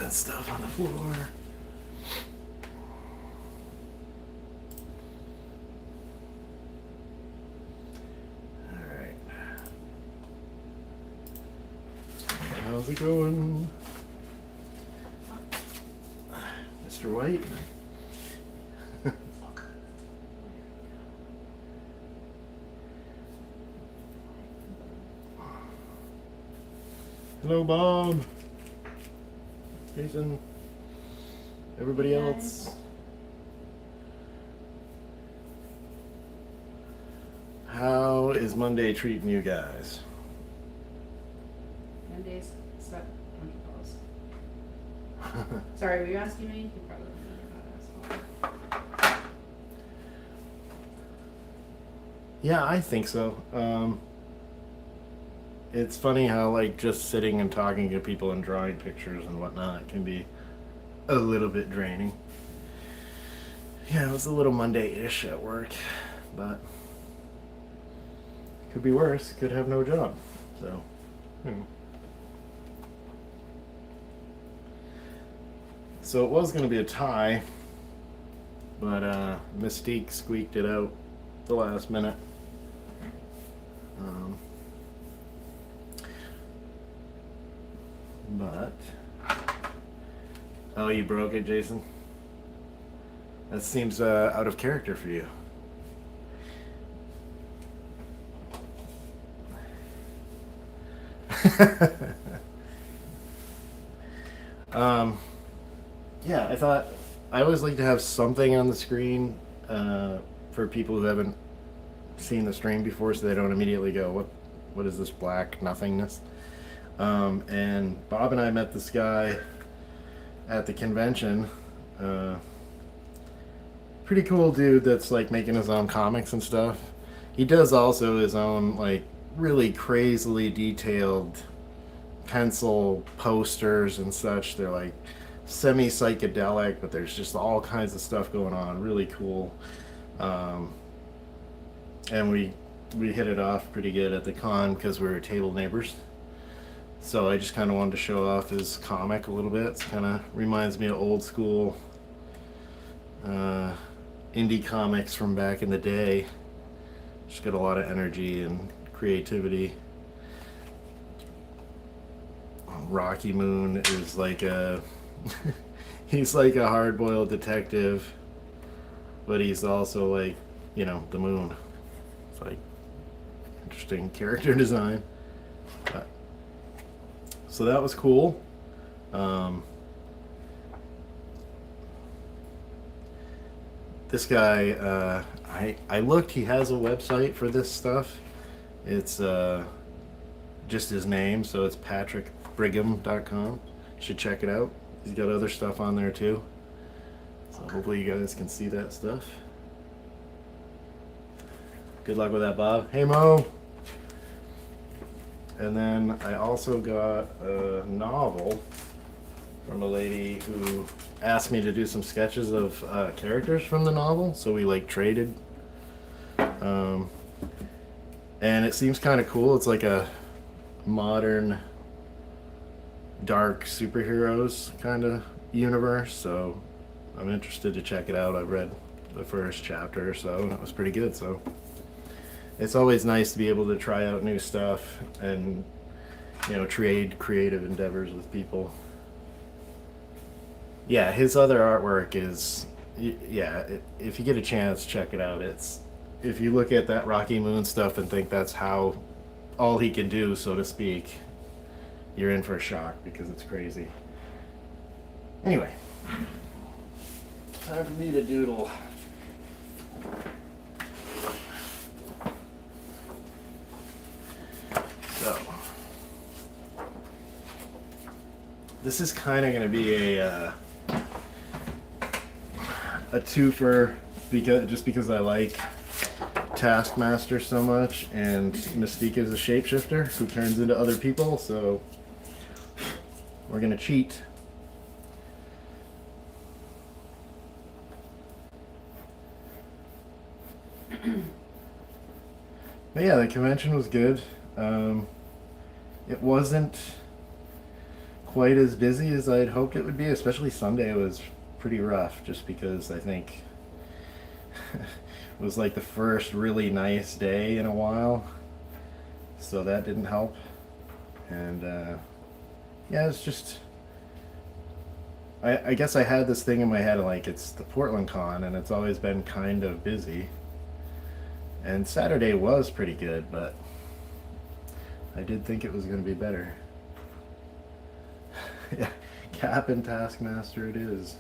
dumping stuff on the floor. Alright. How's it going? Mr. White? Hello, Bob. Jason. Everybody else. How is Monday treating you guys? Mondays suck. Sorry, were you asking me? You probably don't know. Yeah, I think so. It's funny how like just sitting and talking to people and drawing pictures and whatnot can be a little bit draining. Yeah, it was a little Monday-ish at work, but could be worse. Could have no job. So, So it was going to be a tie, but Mystique squeaked it out the last minute. But oh, you broke it, Jason? That seems out of character for you. Yeah, I thought I always like to have something on the screen for people who haven't seen the stream before, so they don't immediately go, what is this black nothingness? And Bob and I met this guy at the convention. Pretty cool dude that's like making his own comics and stuff. He does also his own like really crazily detailed pencil posters and such. They're like semi-psychedelic, but there's just all kinds of stuff going on. Really cool. And we hit it off pretty good at the con because we were table neighbors. So I just kind of wanted to show off his comic a little bit. It kind of reminds me of old school indie comics from back in the day. Just got a lot of energy and creativity. Rocky Moon is like a he's like a hard-boiled detective, but he's also like, you know, the moon. It's like interesting character design. But, so that was cool. This guy, I looked, he has a website for this stuff. It's just his name, so it's patrickbrigham.com. You should check it out. He's got other stuff on there too. So hopefully you guys can see that stuff. Good luck with that, Bob. Hey, Mo. And then I also got a novel from a lady who asked me to do some sketches of characters from the novel. So we like traded. And it seems kind of cool. It's like a modern dark superheroes kind of universe, so I'm interested to check it out. I've read the first chapter or so and it was pretty good, so it's always nice to be able to try out new stuff and, you know, trade creative endeavors with people. Yeah, his other artwork is, yeah, if you get a chance, check it out. It's, if you look at that Rocky Moon stuff and think that's how all he can do, so to speak, you're in for a shock because it's crazy. Anyway, time for me to doodle. So, this is kind of going to be a twofer because I like Taskmaster so much, and Mystique is a shapeshifter who turns into other people, so we're gonna cheat. But yeah, the convention was good. It wasn't quite as busy as I'd hoped it would be. Especially Sunday was pretty rough, just because I think it was like the first really nice day in a while, so that didn't help. And yeah, it's just I guess I had this thing in my head like it's the Portland Con, and it's always been kind of busy. And Saturday was pretty good, but I did think it was going to be better. Yeah, Cap and Taskmaster it is.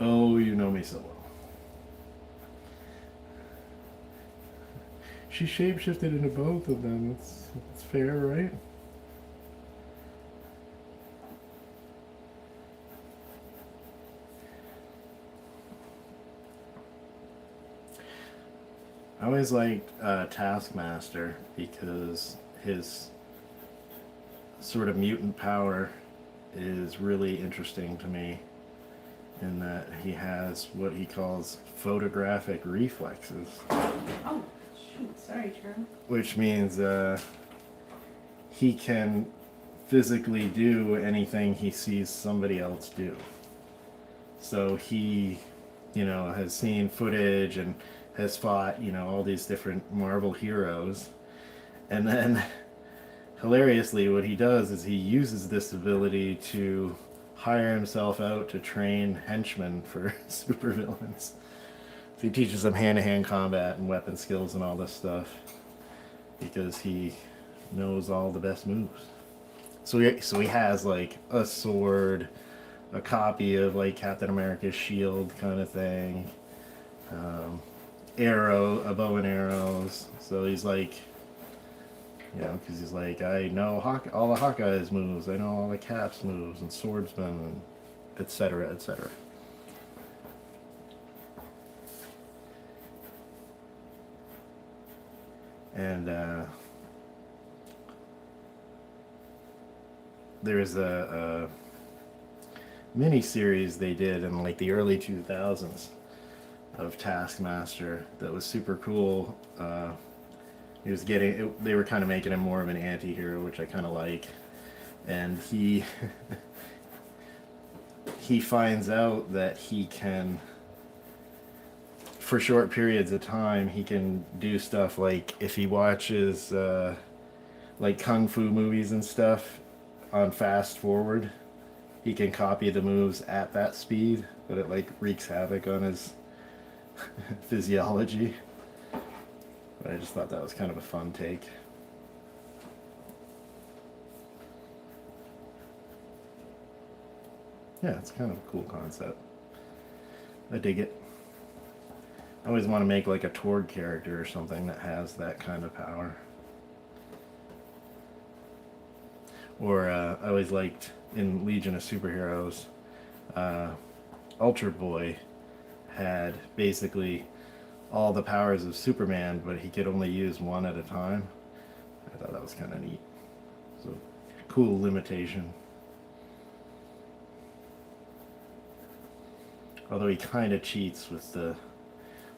Oh, you know me so well. She shapeshifted into both of them. It's fair, right? I always liked Taskmaster because his sort of mutant power is really interesting to me, in that he has what he calls photographic reflexes. Oh, shoot. Sorry, Charlie. Which means he can physically do anything he sees somebody else do. So he, has seen footage and has fought, all these different Marvel heroes. And then, hilariously, what he does is he uses this ability to hire himself out to train henchmen for supervillains. So he teaches them hand-to-hand combat and weapon skills and all this stuff, because he knows all the best moves. So he has like a sword, a copy of like Captain America's shield kind of thing, a bow and arrows. So he's like, because he's like, I know all the Hawkeye's moves, I know all the Cap's moves, and swordsman, and etc., etc. And there's a mini series they did in like the early 2000s of Taskmaster that was super cool. He was they were kind of making him more of an anti-hero, which I kind of like. And he he finds out that he can, for short periods of time, he can do stuff like if he watches like kung fu movies and stuff on fast forward, he can copy the moves at that speed, but it like wreaks havoc on his physiology. But I just thought that was kind of a fun take. Yeah, it's kind of a cool concept. I dig it. I always want to make like a Torg character or something that has that kind of power. Or I always liked in Legion of Superheroes, Ultra Boy had basically all the powers of Superman, but he could only use one at a time. I thought that was kind of neat. So, cool limitation. Although he kind of cheats with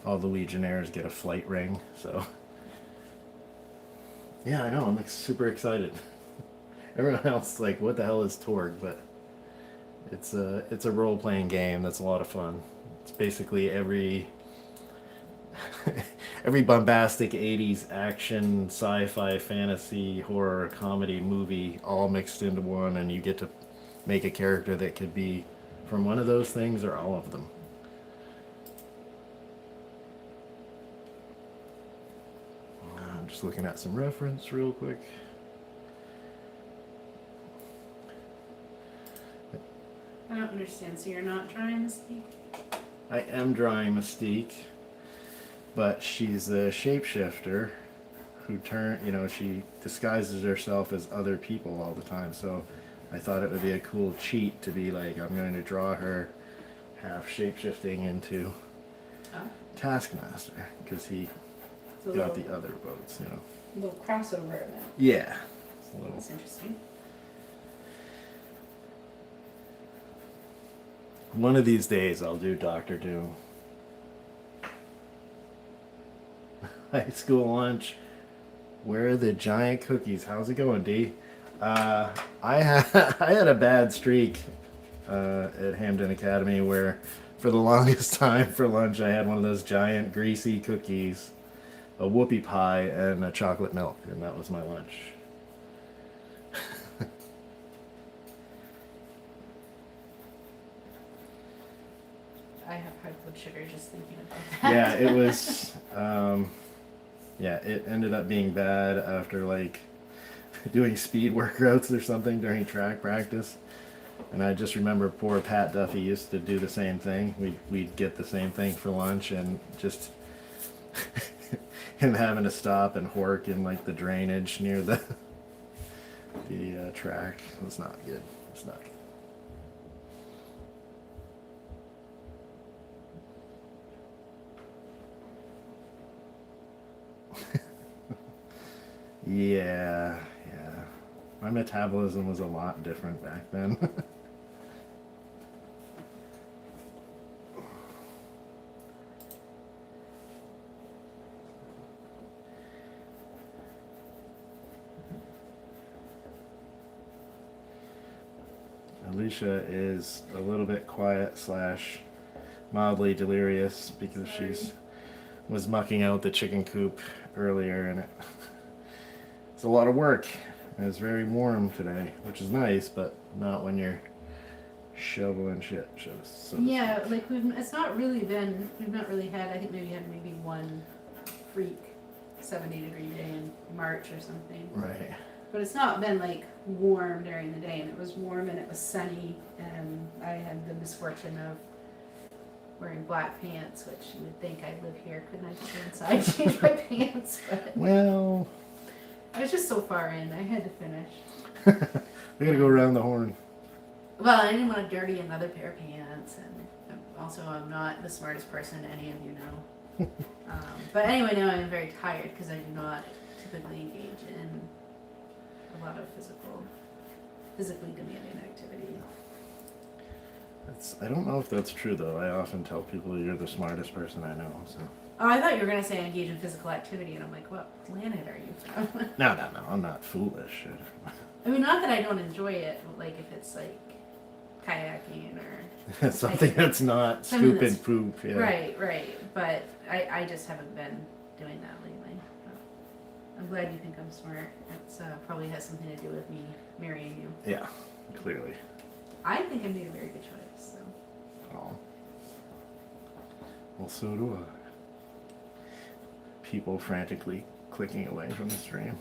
all the Legionnaires get a flight ring, so. Yeah, I know, I'm like super excited. Everyone else is like, what the hell is Torg? But it's a role-playing game that's a lot of fun. It's basically every bombastic 80s action, sci-fi, fantasy, horror, comedy movie all mixed into one, and you get to make a character that could be from one of those things or all of them. I'm just looking at some reference real quick. I don't understand. So you're not drawing Mystique? I am drawing Mystique, but she's a shapeshifter who she disguises herself as other people all the time. So I thought it would be a cool cheat to be like, I'm going to draw her half shapeshifting into Taskmaster, because he got the other boats, A little crossover event. Yeah. That's interesting. One of these days I'll do Doctor Doom. High school lunch. Where are the giant cookies? How's it going, D? I had I had a bad streak at Hamden Academy where, for the longest time for lunch, I had one of those giant greasy cookies, a whoopie pie, and a chocolate milk, and that was my lunch. I have high blood sugar just thinking about that. Yeah, it was. Yeah, it ended up being bad after like doing speed workouts or something during track practice. And I just remember poor Pat Duffy used to do the same thing. We'd get the same thing for lunch, and just him having to stop and work in like the drainage near the track was not good. It's not good. Yeah, yeah. My metabolism was a lot different back then. Alicia is a little bit quiet slash mildly delirious because she's was mucking out the chicken coop earlier, and it's a lot of work. And it's very warm today, which is nice, but not when you're shoveling shit. So Yeah, like it's not really been, we've not really had, I think maybe had maybe one freak 70-degree day in March or something. Right. But it's not been like warm during the day, and it was warm and it was sunny, and I had the misfortune of wearing black pants, which you would think I'd live here. Couldn't I just go inside and change my pants? But Well, I was just so far in, I had to finish. we gotta go around the horn. Well, I didn't want to dirty another pair of pants, and also I'm not the smartest person any of you know. But anyway, now I'm very tired because I do not typically engage in a lot of physically demanding activity. I don't know if that's true though. I often tell people you're the smartest person I know. So. Oh, I thought you were going to say engage in physical activity, and I'm like, what planet are you from? No, I'm not foolish. I mean, not that I don't enjoy it, but like if it's like kayaking or Something that's not something stupid that's- poop. Yeah. right. But I just haven't been doing that lately. I'm glad you think I'm smart. It probably has something to do with me marrying you. Yeah, clearly. I think I made a very good choice. So. Oh. Well, so do I. People frantically clicking away from the stream.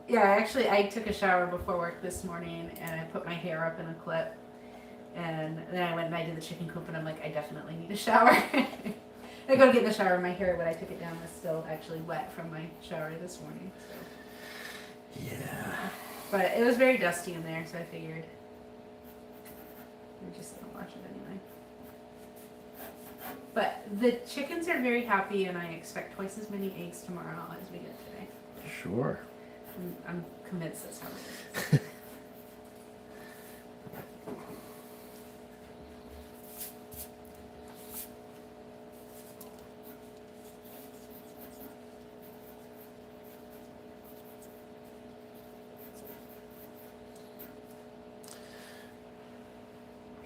Yeah, actually, I took a shower before work this morning, and I put my hair up in a clip, and then I went and I did the chicken coop, and I'm like, I definitely need a shower. I go to get in the shower, and my hair, when I took it down, was still actually wet from my shower this morning. So. Yeah. But it was very dusty in there, so I figured I'm just gonna watch it anyway. But the chickens are very happy, and I expect twice as many eggs tomorrow as we did today. Sure. I'm convinced that's how it is.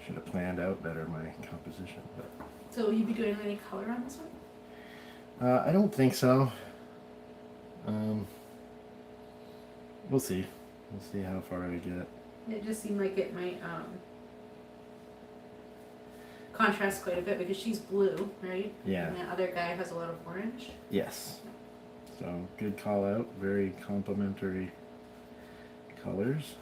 Should have planned out better my composition, but So will you be doing any color on this one? I don't think so. We'll see. We'll see how far I get. It just seemed like it might contrast quite a bit because she's blue, right? Yeah. And the other guy has a lot of orange. Yes. So good call out. Very complementary colors.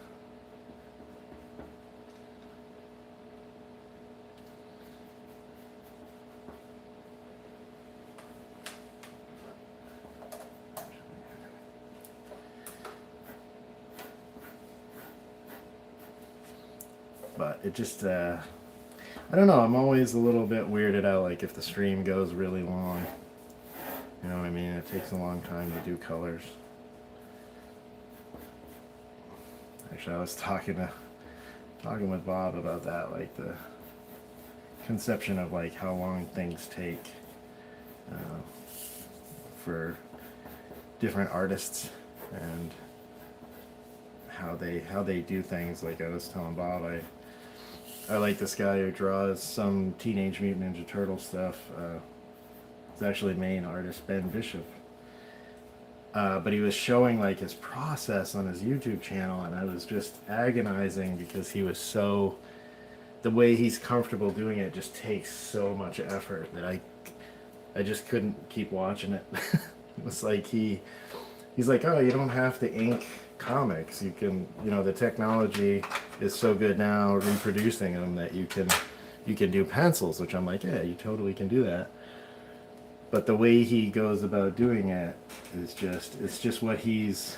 But it just, I don't know, I'm always a little bit weirded out, like if the stream goes really long. You know what I mean? It takes a long time to do colors. Actually, I was talking with Bob about that, like the conception of like how long things take for different artists and how they do things. Like I was telling Bob, I like this guy who draws some Teenage Mutant Ninja Turtle stuff. It's actually main artist Ben Bishop. But he was showing like his process on his YouTube channel, and I was just agonizing because he was so, the way he's comfortable doing it just takes so much effort that I just couldn't keep watching it. It was like he's like, oh, you don't have to ink comics. You can, the technology is so good now reproducing them that you can do pencils, which I'm like, yeah, you totally can do that. But the way he goes about doing it is it's just what he's,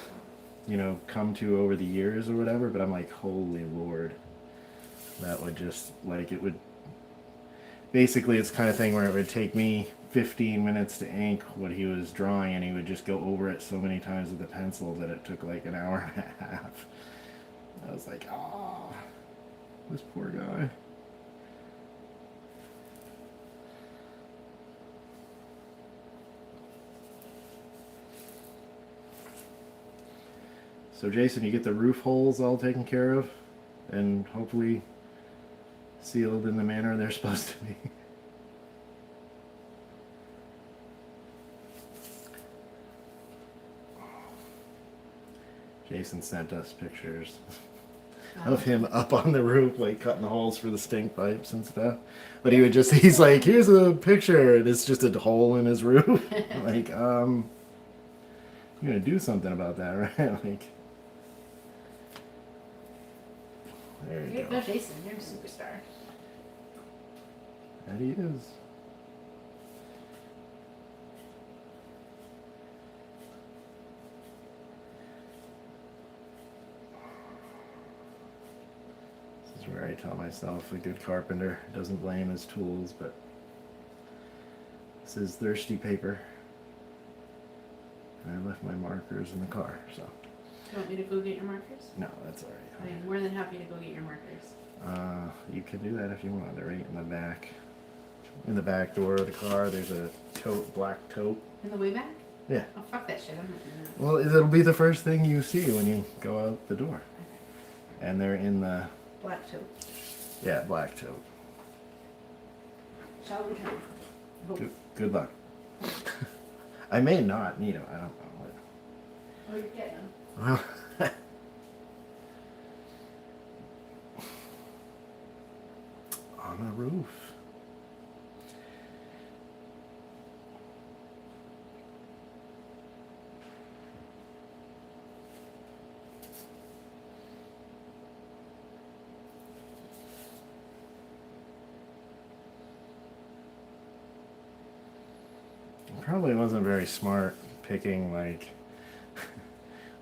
come to over the years or whatever. But I'm like, holy Lord, that would just, like, it would, basically it's the kind of thing where it would take me 15 minutes to ink what he was drawing, and he would just go over it so many times with the pencil that it took like an hour and a half. I was like, oh, this poor guy. So Jason, you get the roof holes all taken care of and hopefully sealed in the manner they're supposed to be. Jason sent us pictures of him up on the roof, like cutting the holes for the stink pipes and stuff. But he's like, here's a picture, and it's just a hole in his roof. Like, you're gonna do something about that, right? Like, there you go. No, Jason, you're a superstar. And he is. This is where I tell myself a good carpenter doesn't blame his tools, but this is thirsty paper. And I left my markers in the car, so. You want me to go get your markers? No, that's alright. I'm more than happy to go get your markers. You can do that if you want. They're right in the back. In the back door of the car, there's a tote, black tote. In the way back? Yeah. Oh, fuck that shit. I'm not doing that. Well, it'll be the first thing you see when you go out the door. And they're in the... Black tote. Yeah, black tote. Shall we come? Good luck. I may not need them. I don't know. Oh, you're getting them. Well, on a roof. Probably wasn't very smart picking like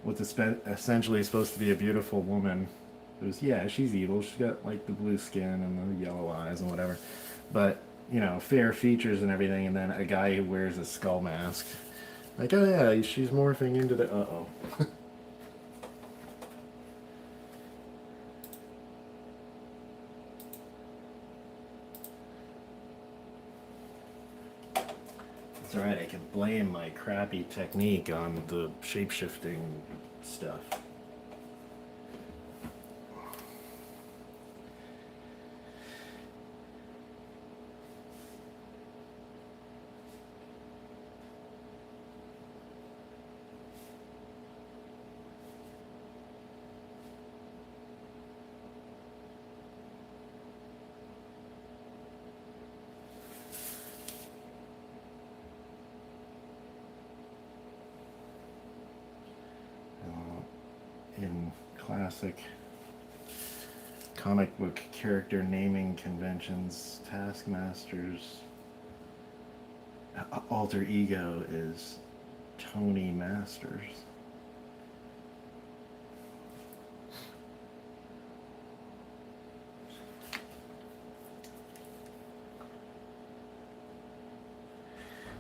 what's essentially supposed to be a beautiful woman. Who's, yeah, she's evil. She's got like the blue skin and the yellow eyes and whatever, but fair features and everything. And then a guy who wears a skull mask. Like, oh yeah, she's morphing into the uh-oh. It's alright, I can blame my crappy technique on the shape-shifting stuff. In classic comic book character naming conventions, Taskmaster's alter ego is Tony Masters.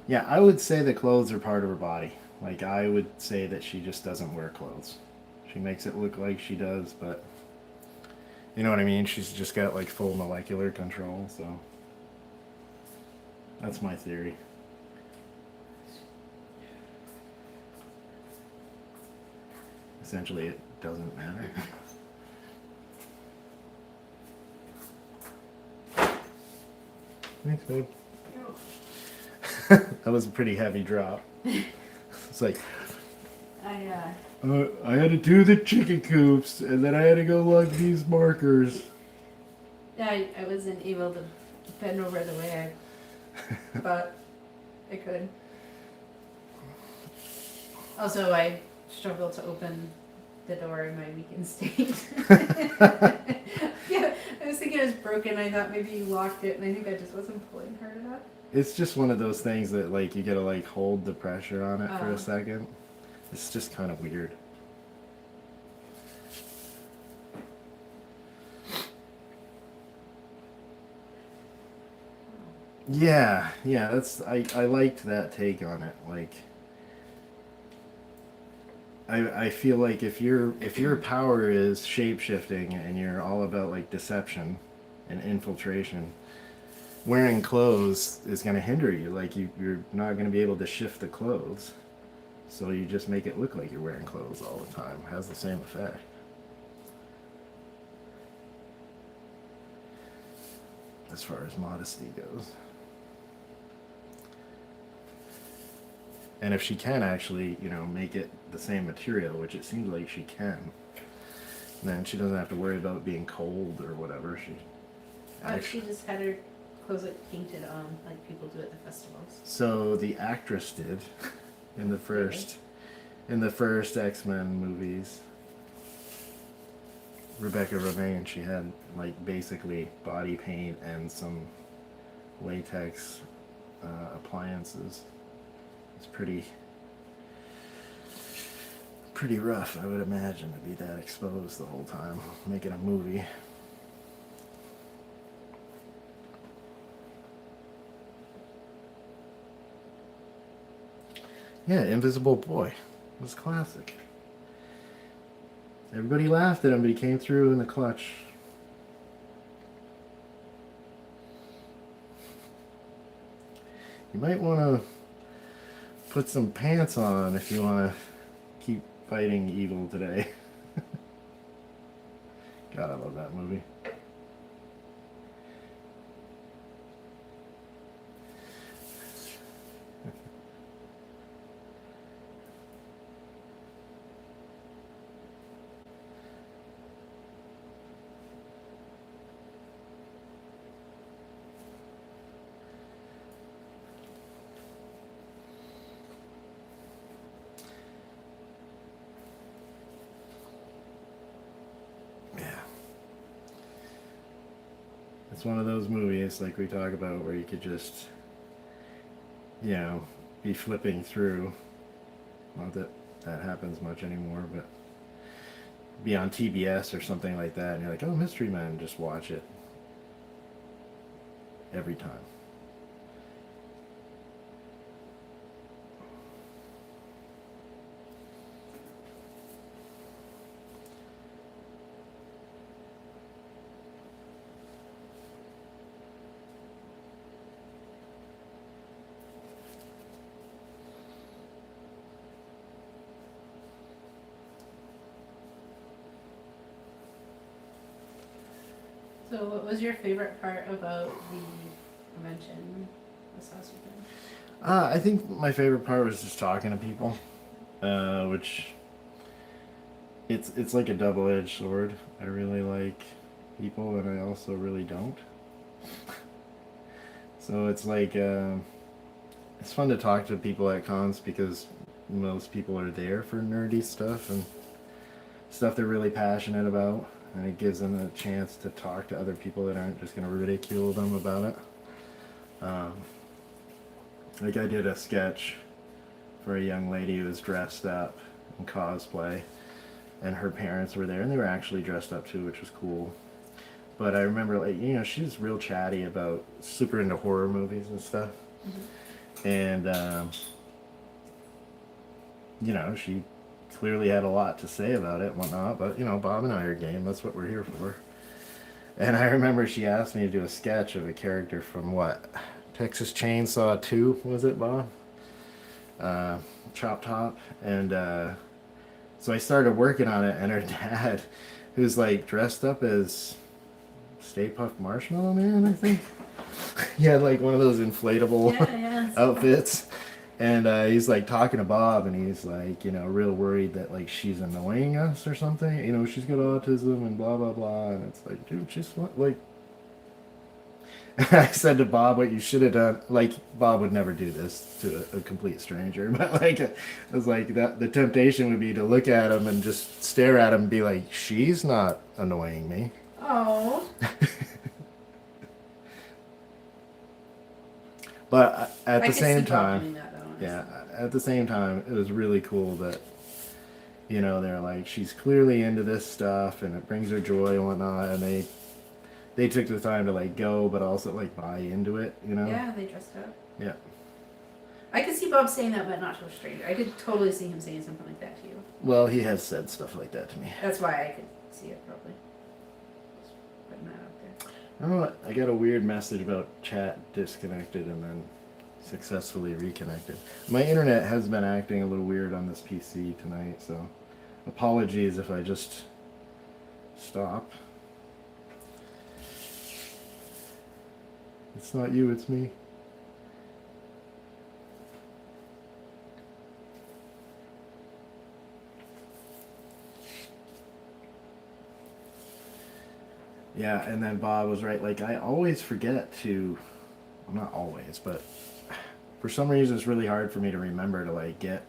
Yeah, I would say the clothes are part of her body. Like, I would say that she just doesn't wear clothes. She makes it look like she does, but you know what I mean? She's just got like full molecular control, so that's my theory. essentially it doesn't matter. Thanks, babe. That was a pretty heavy drop. It's like, I had to do the chicken coops, and then I had to go lug these markers. Yeah, I wasn't able to bend over the way I thought I could. Also, I struggled to open the door in my weakened state. Yeah, I was thinking it was broken. I thought maybe you locked it, and I think I just wasn't pulling hard enough. It's just one of those things that, like, you gotta, like, hold the pressure on it for a second. It's just kind of weird. Yeah, that's I liked that take on it. Like, I feel like if your power is shape shifting and you're all about like deception and infiltration, wearing clothes is going to hinder you. Like you're not going to be able to shift the clothes, so you just make it look like you're wearing clothes all the time. It has the same effect. As far as modesty goes. And if she can actually, make it the same material, which it seems like she can, then she doesn't have to worry about being cold or whatever. She just had her clothes like painted on, like people do at the festivals. So the actress did in the first X-Men movies. Rebecca Romijn, she had like basically body paint and some latex appliances. It's pretty rough, I would imagine, to be that exposed the whole time making a movie. Yeah, Invisible Boy. It was classic. Everybody laughed at him, but he came through in the clutch. You might want to put some pants on if you want to keep fighting evil today. God, I love that movie. It's one of those movies, like we talk about, where you could just, be flipping through. Not that that happens much anymore, but be on TBS or something like that, and you're like, oh, Mystery Men, just watch it. Every time. So what was your favorite part about the convention this last weekend? I think my favorite part was just talking to people, which it's like a double-edged sword. I really like people, and I also really don't. So it's like it's fun to talk to people at cons because most people are there for nerdy stuff and stuff they're really passionate about, and it gives them a chance to talk to other people that aren't just going to ridicule them about it. Like I did a sketch for a young lady who was dressed up in cosplay, and her parents were there, and they were actually dressed up too, which was cool. But I remember, like, she was real chatty about, super into horror movies and stuff. Mm-hmm. And, she clearly had a lot to say about it and whatnot, but, Bob and I are game. That's what we're here for. And I remember she asked me to do a sketch of a character from, Texas Chainsaw 2, was it, Bob? Chop Top. And So I started working on it, and her dad, who's like dressed up as Stay Puft Marshmallow Man, I think. He had like one of those inflatable Yeah. outfits. And he's like talking to Bob, and he's like, you know, real worried that like she's annoying us or something. You know, she's got autism and blah blah blah. And it's like, dude, just like. I said to Bob, what you should have done. Like Bob would never do this to a complete stranger, but like, it was like that. The temptation would be to look at him and just stare at him and be like, she's not annoying me. Oh. But at I the could same see Bob time, doing that, though, honestly. yeah, at the same time, it was really cool that, you know, they're like, she's clearly into this stuff and it brings her joy and whatnot, and they took the time to like go, but also like buy into it, you know? Yeah, they dressed up. Yeah. I could see Bob saying that, but not to a stranger. I could totally see him saying something like that to you. Well, he has said stuff like that to me. That's why I could see it, probably. Just putting that out there. I don't know. I got a weird message about chat disconnected and then successfully reconnected. My internet has been acting a little weird on this PC tonight, so apologies if I just stop. It's not you, it's me. Yeah, and then Bob was right. Like, I always forget to, well, not always, but for some reason it's really hard for me to remember to like get,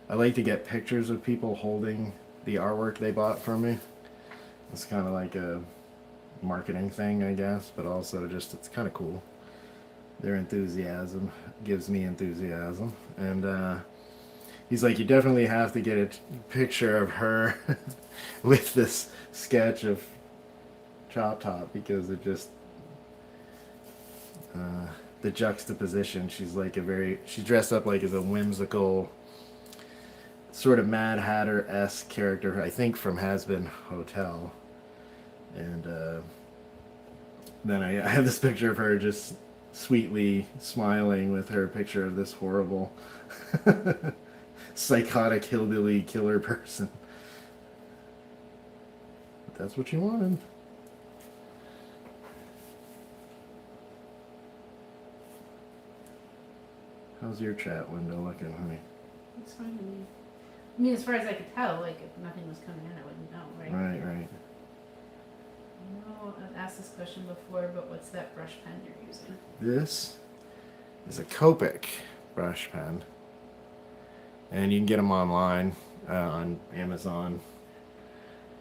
I like to get pictures of people holding the artwork they bought from me. It's kind of like a marketing thing, I guess, but also just, it's kind of cool. Their enthusiasm gives me enthusiasm. And he's like, you definitely have to get a picture of her with this sketch of Chop Top, because it just the juxtaposition. She's like she's dressed up like as a whimsical sort of Mad Hatter-esque character, I think from Has-Been Hotel. And then I have this picture of her just sweetly smiling with her picture of this horrible psychotic hillbilly killer person. But that's what you wanted. How's your chat window looking, honey? It's fine to me. I mean, as far as I could tell, like, if nothing was coming in, I wouldn't know, right? Right. I know I've asked this question before, but what's that brush pen you're using? This is a Copic brush pen. And you can get them online on Amazon.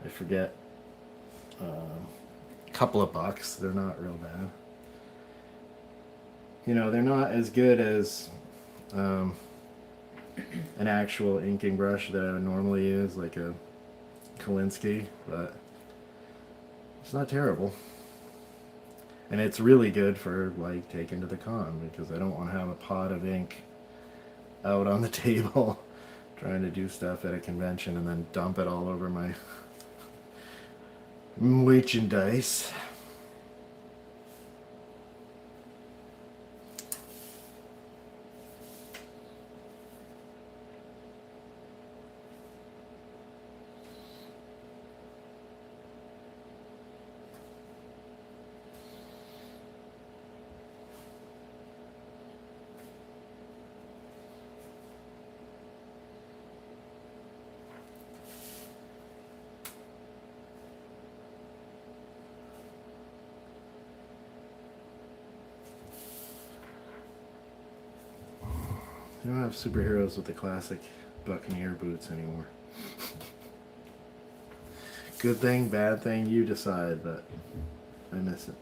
I forget. A couple of bucks. They're not real bad. You know, they're not as good as an actual inking brush that I would normally use, like a Kolinsky, but it's not terrible. And it's really good for like taking to the con, because I don't want to have a pot of ink out on the table trying to do stuff at a convention and then dump it all over my merchandise. You don't have superheroes with the classic Buccaneer boots anymore. Good thing, bad thing, you decide, but I miss it.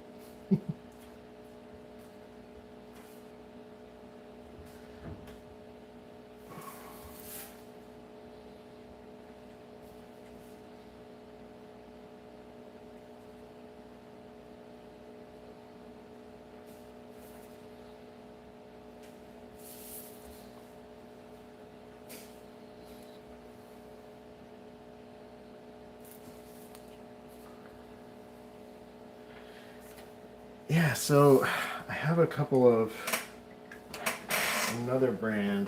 Yeah, so I have a couple of another brand.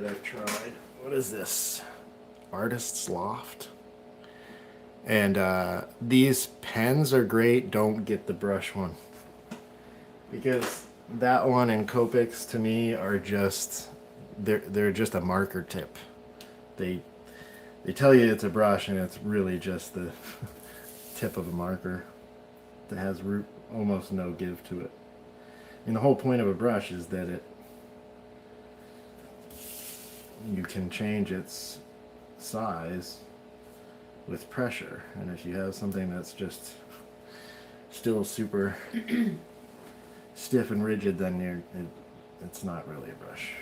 that I've tried. What is this? Artist's Loft. And these pens are great. Don't get the brush one. Because that one and Copics to me are just, they're just a marker tip. They tell you it's a brush and it's really just the tip of a marker that has almost no give to it. And the whole point of a brush is that you can change its size with pressure, and if you have something that's just still super stiff and rigid, then it's not really a brush.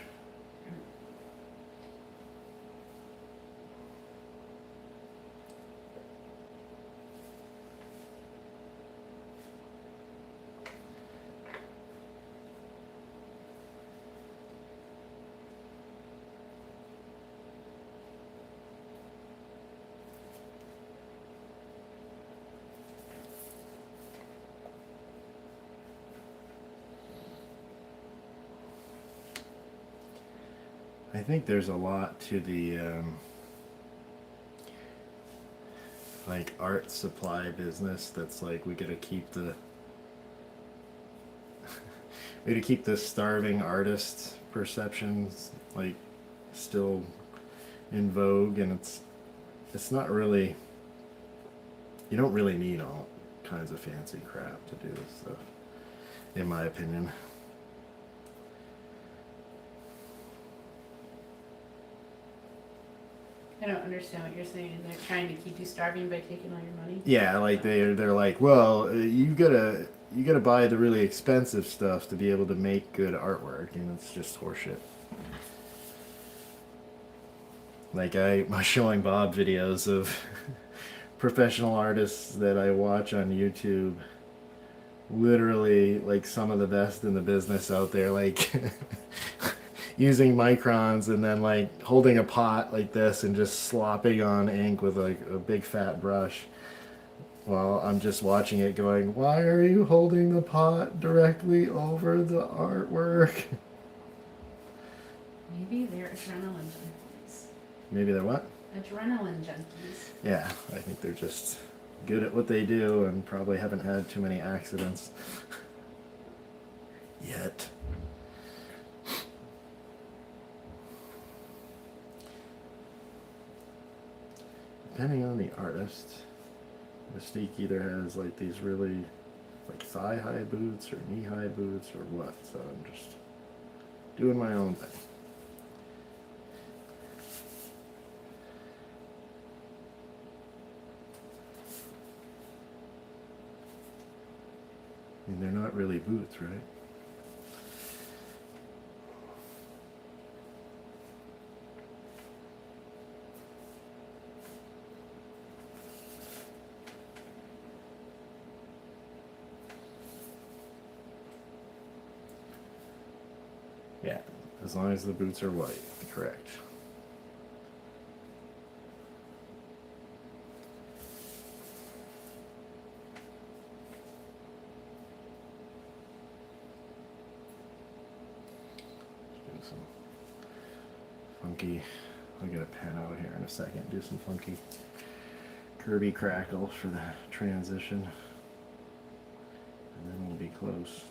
I think there's a lot to the like art supply business that's like we gotta keep the starving artist perceptions like still in vogue, and it's not really, you don't really need all kinds of fancy crap to do this stuff, in my opinion. I don't understand what you're saying. They're trying to keep you starving by taking all your money. Yeah, like they're like, well, you gotta buy the really expensive stuff to be able to make good artwork, and it's just horseshit. Like I was showing Bob videos of professional artists that I watch on YouTube. Literally, like some of the best in the business out there, like using microns and then like holding a pot like this and just slopping on ink with like a big fat brush while I'm just watching it going, why are you holding the pot directly over the artwork? Maybe they're adrenaline junkies. Maybe they're what? Adrenaline junkies. Yeah, I think they're just good at what they do and probably haven't had too many accidents yet. Depending on the artist, Mystique either has like these really like thigh-high boots or knee-high boots or what, so I'm just doing my own thing. I mean, they're not really boots, right? Yeah, as long as the boots are white, correct. Let's do some funky, I'll get a pen out here in a second, do some funky Kirby crackle for the transition, and then we'll be close.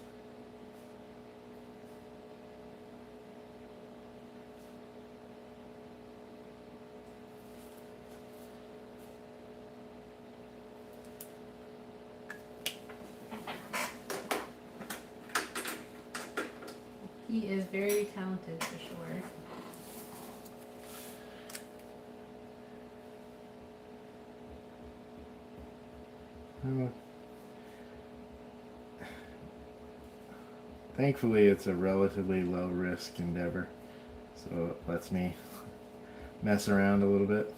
He is very talented for sure. Thankfully, it's a relatively low risk endeavor, so it lets me mess around a little bit.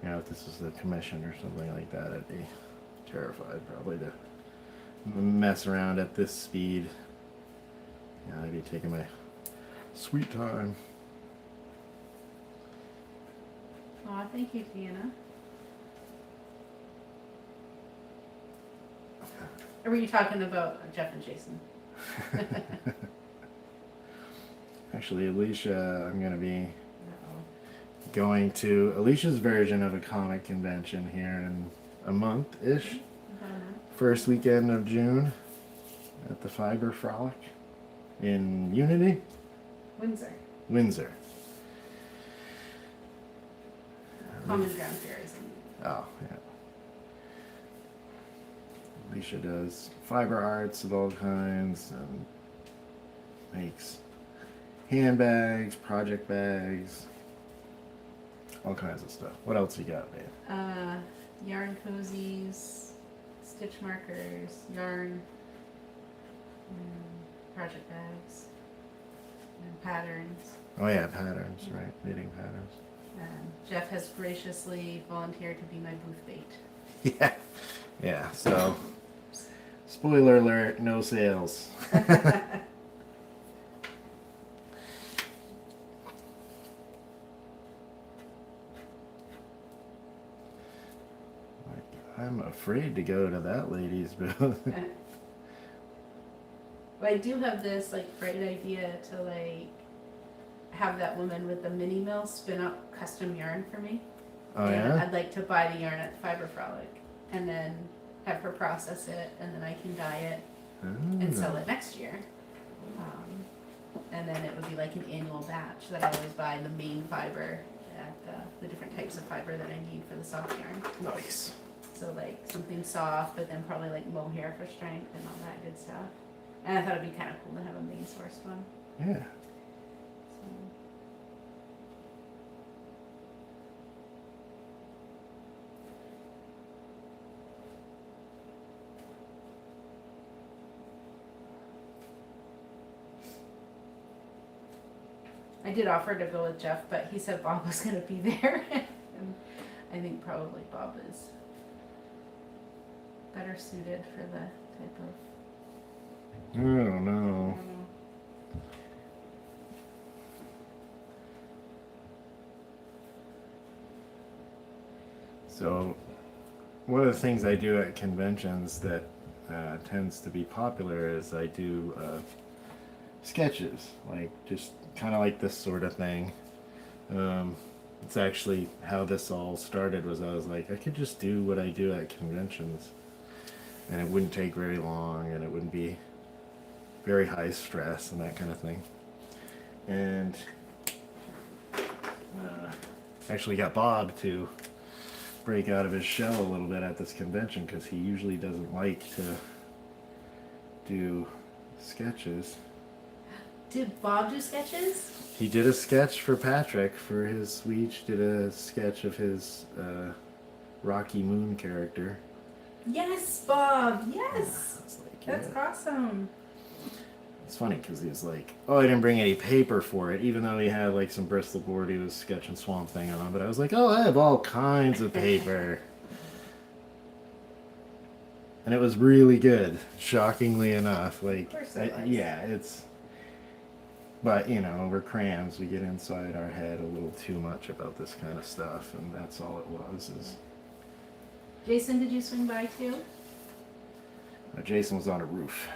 You know, if this was the commission or something like that, I'd be terrified probably to mess around at this speed. Yeah, I'd be taking my sweet time. Aw, thank you, Deanna. Or were you talking about Jeff and Jason? Actually, Alicia, I'm going to be Uh-oh. going to Alicia's version of a comic convention here in a month-ish. First weekend of June at the Fiber Frolic in Unity, Windsor. Windsor. Common Ground Fair is in. Oh, yeah. Alicia does fiber arts of all kinds and makes handbags, project bags, all kinds of stuff. What else you got, babe? Yarn cozies, stitch markers, yarn, project bags, and patterns. Oh yeah, patterns, right? Knitting patterns. Jeff has graciously volunteered to be my booth bait. Yeah, yeah. So, spoiler alert: no sales. I'm afraid to go to that lady's booth. But I do have this like bright idea to like have that woman with the mini mill spin up custom yarn for me. Oh And yeah? I'd like to buy the yarn at Fiber Frolic and then have her process it, and then I can dye it and sell it next year. And then it would be like an annual batch that I always buy the main fiber at the different types of fiber that I need for the soft yarn. Nice. So like something soft, but then probably like mohair for strength and all that good stuff. And I thought it'd be kind of cool to have a main source one. Yeah. So. I did offer to go with Jeff, but he said Bob was going to be there. And I think probably Bob is better suited for the type of. I don't know. So, one of the things I do at conventions that tends to be popular is I do sketches, like just kind of like this sort of thing. It's actually how this all started. Was I was like, I could just do what I do at conventions, and it wouldn't take very long, and it wouldn't be very high stress and that kind of thing. And actually got Bob to break out of his shell a little bit at this convention, because he usually doesn't like to do sketches. Did Bob do sketches? He did a sketch for Patrick for his. We each did a sketch of his Rocky Moon character. Yes, Bob. Yes. It's like, That's yeah. awesome. It's funny because he was like, "Oh, I didn't bring any paper for it," even though he had like some Bristol board he was sketching Swamp Thing on. But I was like, "Oh, I have all kinds of paper," and it was really good, shockingly enough. Like, Of course it was. yeah, it's. But you know, we're crayons. We get inside our head a little too much about this kind of stuff, and that's all it was. Is Jason, did you swing by too? Jason was on a roof.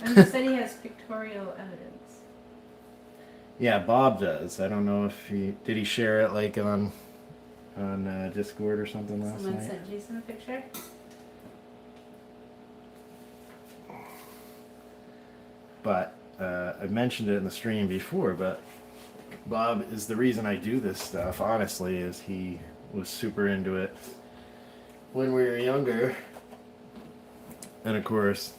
And he said he has pictorial evidence. Yeah, Bob does. I don't know if he share it like on Discord or something last Someone night. sent Jason a picture? But I mentioned it in the stream before. But Bob is the reason I do this stuff. Honestly, is he was super into it when we were younger, and of course,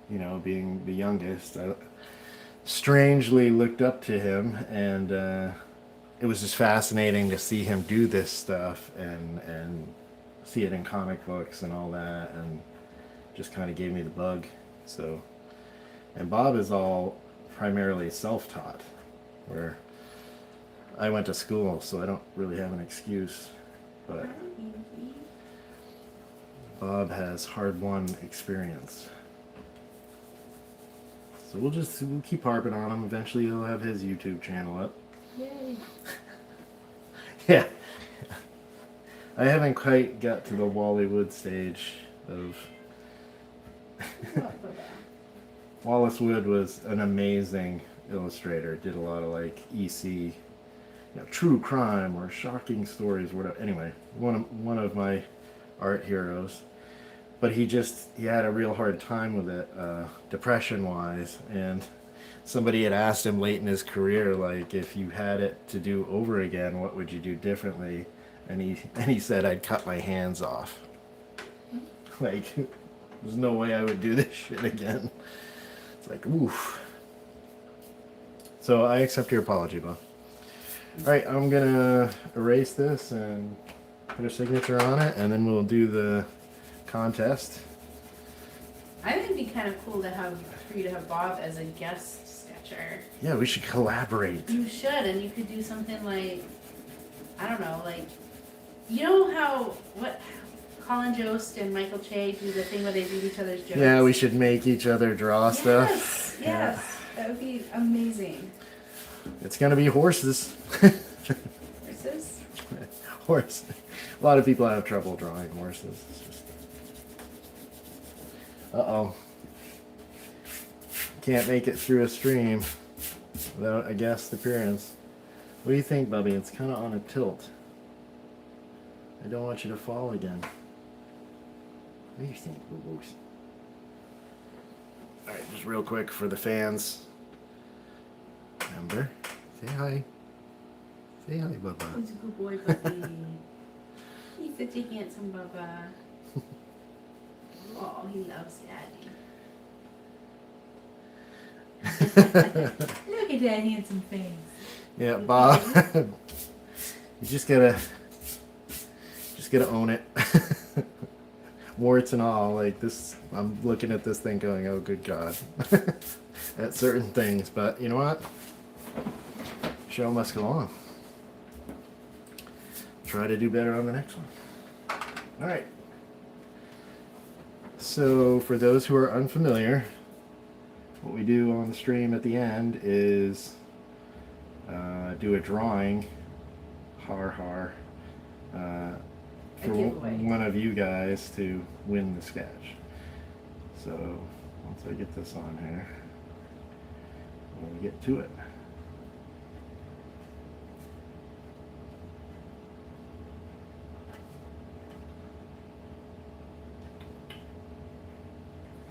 you know, being the youngest, I strangely looked up to him, and it was just fascinating to see him do this stuff and see it in comic books and all that, and just kind of gave me the bug. So, and Bob is all primarily self-taught, where I went to school, so I don't really have an excuse, but Bob has hard-won experience. So we'll keep harping on him. Eventually he'll have his YouTube channel up. Yay. Yeah. I haven't quite got to the Wallywood stage of Love Bubba. Wallace Wood was an amazing illustrator. Did a lot of like EC, true crime or shocking stories, whatever. Anyway, one of my art heroes. But he had a real hard time with it, depression wise. And somebody had asked him late in his career, like, if you had it to do over again, what would you do differently? And he said, I'd cut my hands off. Like, there's no way I would do this shit again. It's like, oof. So I accept your apology, Bob. Alright, I'm gonna erase this and put a signature on it, and then we'll do the contest. I think it'd be kind of cool for you to have Bob as a guest sketcher. Yeah, we should collaborate. You should, and you could do something like, I don't know, like, you know what Colin Jost and Michael Che do the thing where they read each other's jokes? Yeah, we should make each other draw stuff. Yes, that would be amazing. It's gonna be horses. Horses? Horse. A lot of people have trouble drawing horses. It's just... Uh-oh. Can't make it through a stream without a guest appearance. What do you think, Bubby? It's kind of on a tilt. I don't want you to fall again. What do you think, boo-boos? Alright, just real quick for the fans. Remember, say hi. Say hi, Bubba. He's a good boy, Bubby. He's such a handsome Bubba. Oh, he loves Daddy. Look at that handsome face. Yeah, Bob. You just gotta own it. Warts and all, like this. I'm looking at this thing going, oh, good God. At certain things, but you know what? Show must go on. Try to do better on the next one. All right. So for those who are unfamiliar, what we do on the stream at the end is do a drawing, for one of you guys to win the sketch. So once I get this on here, we'll get to it.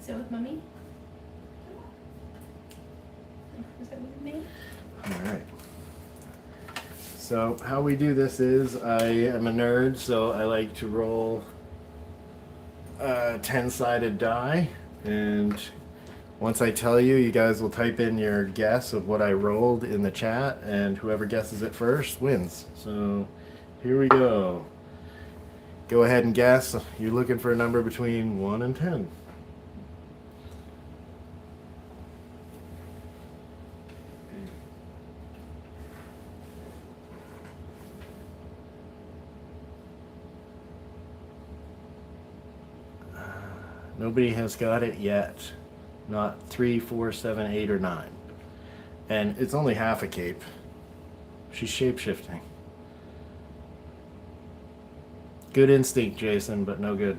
Sit with Mommy? Is that with me? Alright. So how we do this is, I am a nerd, so I like to roll a 10-sided die, and once I tell you, you guys will type in your guess of what I rolled in the chat, and whoever guesses it first wins. So here we go. Go ahead and guess. You're looking for a number between 1 and 10. Nobody has got it yet. Not 3, 4, 7, 8, or 9. And it's only half a cape. She's shape-shifting. Good instinct, Jason, but no good.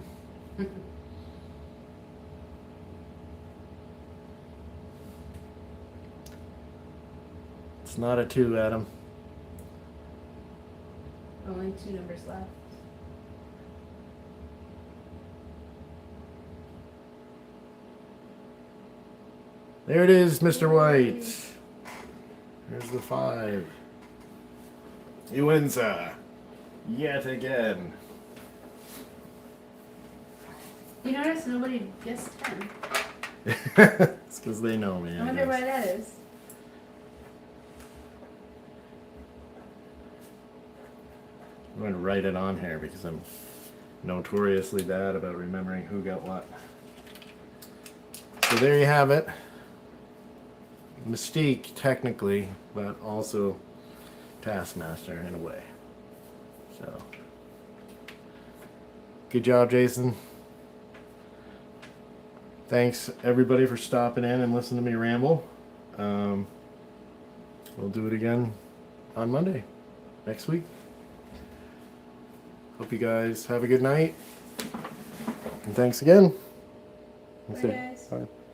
It's not a 2, Adam. Only 2 numbers left. There it is, Mr. White. There's the 5. You win, sir. Yet again. You notice nobody guessed 10. It's because they know me. I wonder why that is. I'm going to write it on here because I'm notoriously bad about remembering who got what. So there you have it. Mystique, technically, but also Taskmaster in a way. So, good job, Jason. Thanks, everybody, for stopping in and listening to me ramble. We'll do it again on Monday, next week. Hope you guys have a good night. And thanks again. Bye, guys. Bye.